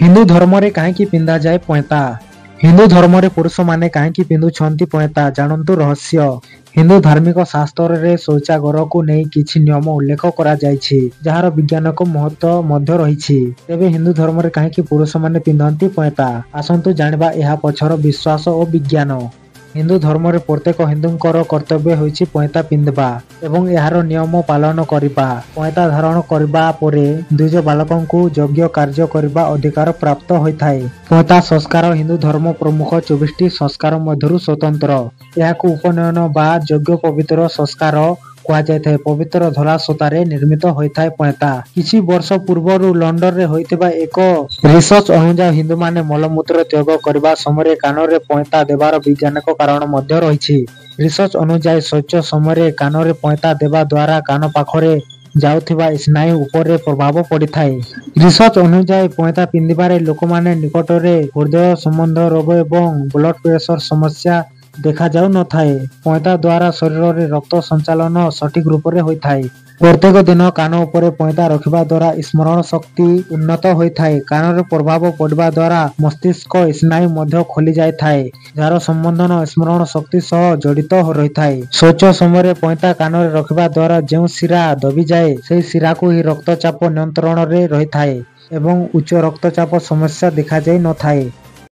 हिंदू धर्म रे काहेकि पिंधा जाए पयता। हिंदू धर्म रे पुरुष माने काहेकि पिंधुछंती पयता जानन्तु रहस्य। हिंदू धार्मिक शास्त्र रे शौचागार को नहीं किछि नियम उल्लेख करा जायछि जहार विज्ञानक महत्व मध्य रहिछि। तेबे हिंदू धर्म रे काहेकि पुरुष माने पिंधंती पयता आसंतु जानिबा एहा पछर विश्वास और विज्ञान। हिंदू धर्म रे प्रत्येक हिंदूंकर कर्तव्य होइछि पयता पिंधबा एवं एहार नियम पालन करिबा। पयता धारण करबा परे द्विज बालकंकु योग्य कार्य करबा अधिकार प्राप्त होइथाय। पयता संस्कार हिंदू धर्म प्रमुख 24टी संस्कार मध्यरु स्वतंत्र। एहाकु उपनयन बा योग्य पवित्र संस्कार कुहाଯାଇଥାଏ। पवित्र धला सूतारे निर्मित होइथाय पयता। किछि वर्ष पूर्वरु लंडन रे होइतिबा एक रिसर्च अनुसार हिंदू माने मलमूत्र त्याग करबा समय कानरे पयता देवार वैज्ञानिक कारण मध्य रहिछि। रिसर्च अनुसार शौच समय कानरे पयता देवा द्वारा कान पाखरे जाउथिबा स्नायु उपरे प्रभाव पड़िथाय। रिसर्च अनुसार पयता पिंधिबारे लोकमाने निकटरे हृदय संबंध रोग एवं ब्लड प्रेशर समस्या देखा जाउ न थाए। पयता द्वारा शरीर रे रक्त संचालन सठिक रूप रे होइथाय। प्रत्येक दिन कान उपरे पयता रखिबा द्वारा स्मरण शक्ति उन्नत होइथाय। कान रे प्रभाव पड़िबा द्वारा मस्तिष्क स्नायु मध्य खोली जाय थाए जार संबंधन स्मरण शक्ति सह जड़ित रहिथाय। शौच समय पयता कान रे रखिबा द्वारा जेउ शिरा दबी जाए सेही शिरा को ही रक्तचाप नियंत्रण रे रहिथाय एवं उच्च रक्तचाप समस्या देखा जाय न थाए।